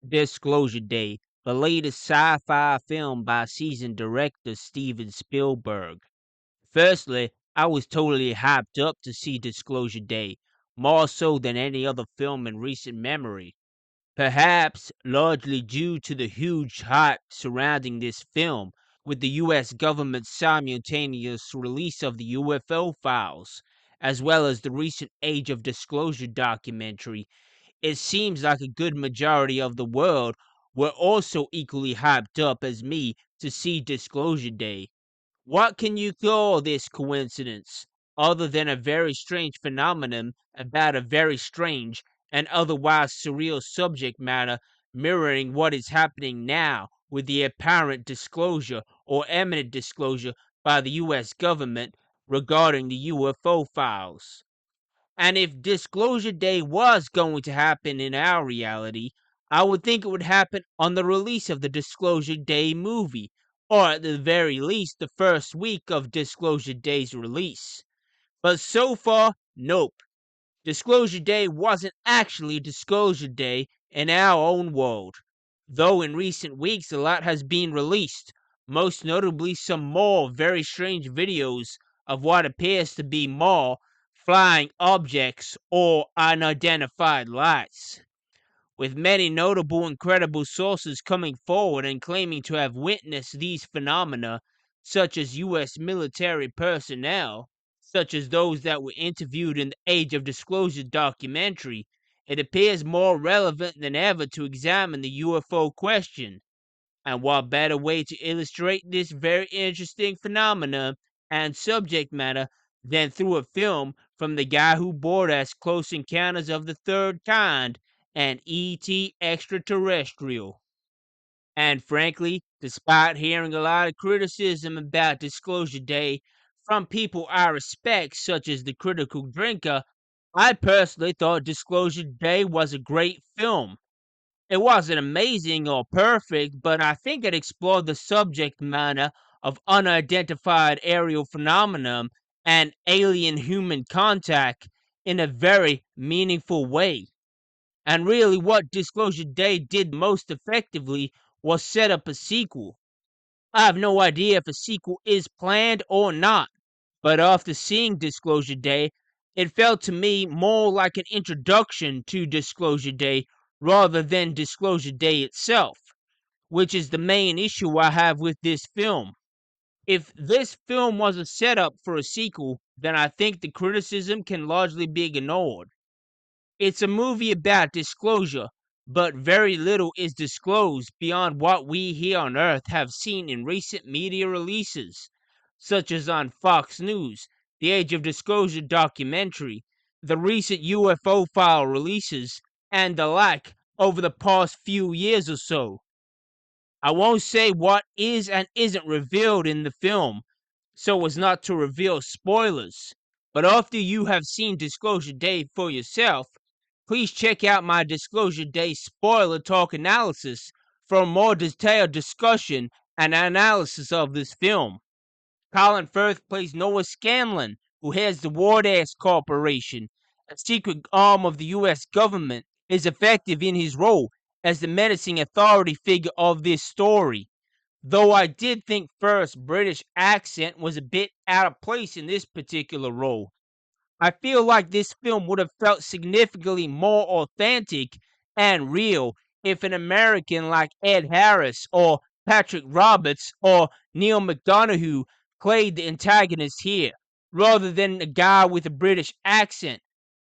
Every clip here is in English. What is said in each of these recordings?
Disclosure Day, the latest sci-fi film by seasoned director Steven Spielberg. Firstly, I was totally hyped up to see Disclosure Day, more so than any other film in recent memory. Perhaps largely due to the huge hype surrounding this film, with the US government's simultaneous release of the UFO files, as well as the recent Age of Disclosure documentary. It seems like a good majority of the world were also equally hyped up as me to see Disclosure Day. What can you call this coincidence, other than a very strange phenomenon about a very strange and otherwise surreal subject matter mirroring what is happening now with the apparent disclosure or imminent disclosure by the US government regarding the UFO files? And if Disclosure Day was going to happen in our reality, I would think it would happen on the release of the Disclosure Day movie, or at the very least the first week of Disclosure Day's release. But so far, nope. Disclosure Day wasn't actually Disclosure Day in our own world. Though in recent weeks a lot has been released, most notably some more very strange videos of what appears to be more flying objects or unidentified lights, with many notable and credible sources coming forward and claiming to have witnessed these phenomena, such as US military personnel, such as those that were interviewed in the Age of Disclosure documentary. It appears more relevant than ever to examine the UFO question. And what better way to illustrate this very interesting phenomena and subject matter than through a film from the guy who brought us Close Encounters of the Third Kind and E.T. Extraterrestrial. And frankly, despite hearing a lot of criticism about Disclosure Day from people I respect, such as the Critical Drinker, I personally thought Disclosure Day was a great film. It wasn't amazing or perfect, but I think it explored the subject matter of unidentified aerial phenomenon and alien human contact in a very meaningful way. And really, what Disclosure Day did most effectively was set up a sequel. I have no idea if a sequel is planned or not, but after seeing Disclosure Day, it felt to me more like an introduction to Disclosure Day rather than Disclosure Day itself, which is the main issue I have with this film. If this film was a setup for a sequel, then I think the criticism can largely be ignored. It's a movie about disclosure, but very little is disclosed beyond what we here on Earth have seen in recent media releases, such as on Fox News, the Age of Disclosure documentary, the recent UFO file releases, and the like over the past few years or so. I won't say what is and isn't revealed in the film, so as not to reveal spoilers. But after you have seen Disclosure Day for yourself, please check out my Disclosure Day spoiler talk analysis for a more detailed discussion and analysis of this film. Colin Firth plays Noah Scanlon, who heads the Wardass Corporation, a secret arm of the US government, is effective in his role as the menacing authority figure of this story. Though I did think Firth's British accent was a bit out of place in this particular role. I feel like this film would have felt significantly more authentic and real if an American like Ed Harris or Patrick Roberts or Neil McDonough played the antagonist here, rather than a guy with a British accent,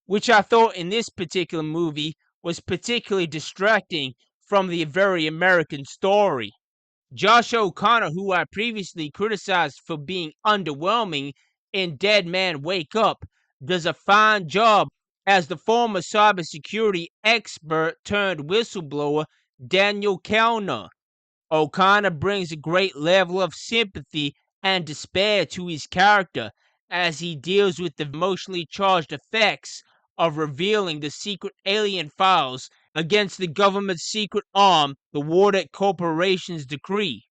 which I thought in this particular movie was particularly distracting from the very American story. Josh O'Connor, who I previously criticized for being underwhelming in Dead Man Wake Up, does a fine job as the former cybersecurity expert turned whistleblower Daniel Kellner. O'Connor brings a great level of sympathy and despair to his character as he deals with the emotionally charged effects of revealing the secret alien files against the government's secret arm, the Wardeck Corporation's decree.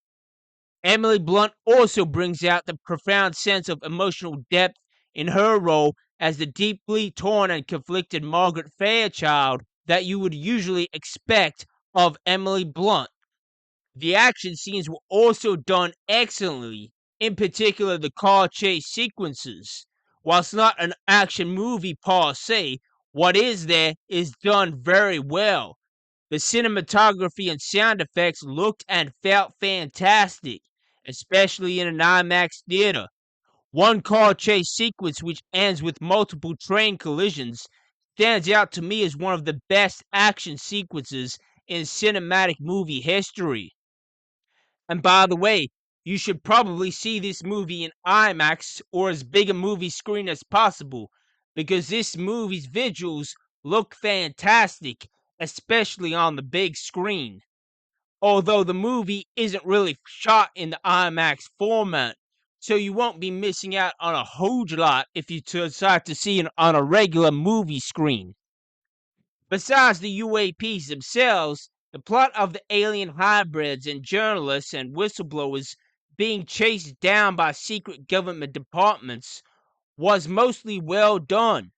Emily Blunt also brings out the profound sense of emotional depth in her role as the deeply torn and conflicted Margaret Fairchild that you would usually expect of Emily Blunt. The action scenes were also done excellently, in particular the car chase sequences. Whilst not an action movie per se, what is there is done very well. The cinematography and sound effects looked and felt fantastic, especially in an IMAX theater. One car chase sequence, which ends with multiple train collisions, stands out to me as one of the best action sequences in cinematic movie history. And by the way, you should probably see this movie in IMAX or as big a movie screen as possible, because this movie's visuals look fantastic, especially on the big screen. Although the movie isn't really shot in the IMAX format, so you won't be missing out on a whole lot if you decide to see it on a regular movie screen. Besides the UAPs themselves, the plot of the alien hybrids and journalists and whistleblowers being chased down by secret government departments was mostly well done.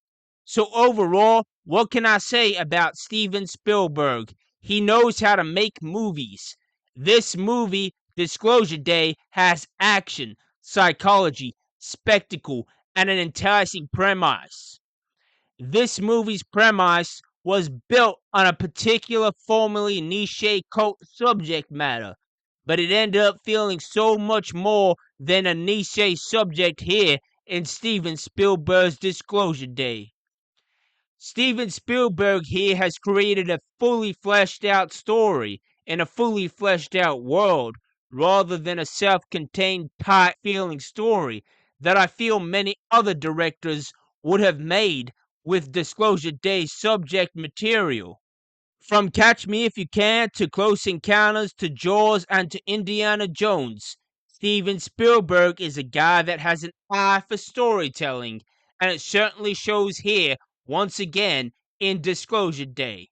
So overall, what can I say about Steven Spielberg? He knows how to make movies. This movie, Disclosure Day, has action, psychology, spectacle, and an enticing premise. This movie's premise was built on a particular formerly niche cult subject matter, but it ended up feeling so much more than a niche subject here in Steven Spielberg's Disclosure Day. Steven Spielberg here has created a fully fleshed out story in a fully fleshed out world, rather than a self contained, tight feeling story that I feel many other directors would have made with Disclosure Day subject material. From Catch Me If You Can to Close Encounters to Jaws and to Indiana Jones, Steven Spielberg is a guy that has an eye for storytelling, and it certainly shows here once again in Disclosure Day.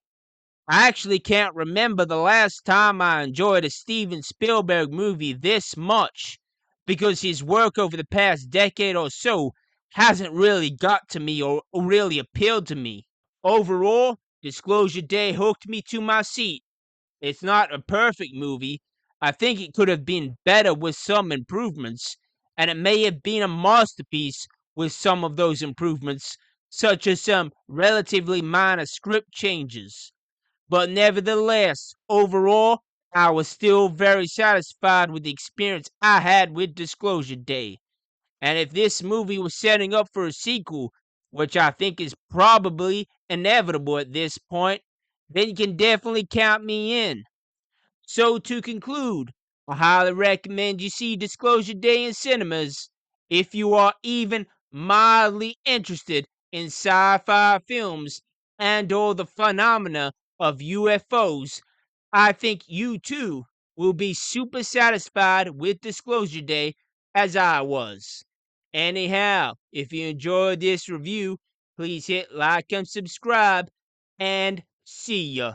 I actually can't remember the last time I enjoyed a Steven Spielberg movie this much, because his work over the past decade or so hasn't really got to me or really appealed to me. Overall, Disclosure Day hooked me to my seat. It's not a perfect movie. I think it could have been better with some improvements, and it may have been a masterpiece with some of those improvements, such as some relatively minor script changes. But nevertheless, overall, I was still very satisfied with the experience I had with Disclosure Day. And if this movie was setting up for a sequel, which I think is probably inevitable at this point, then you can definitely count me in. So to conclude, I highly recommend you see Disclosure Day in cinemas if you are even mildly interested in sci-fi films and or the phenomena of UFOs. I think you too will be super satisfied with Disclosure Day as I was. Anyhow, if you enjoyed this review, please hit like and subscribe, and see ya.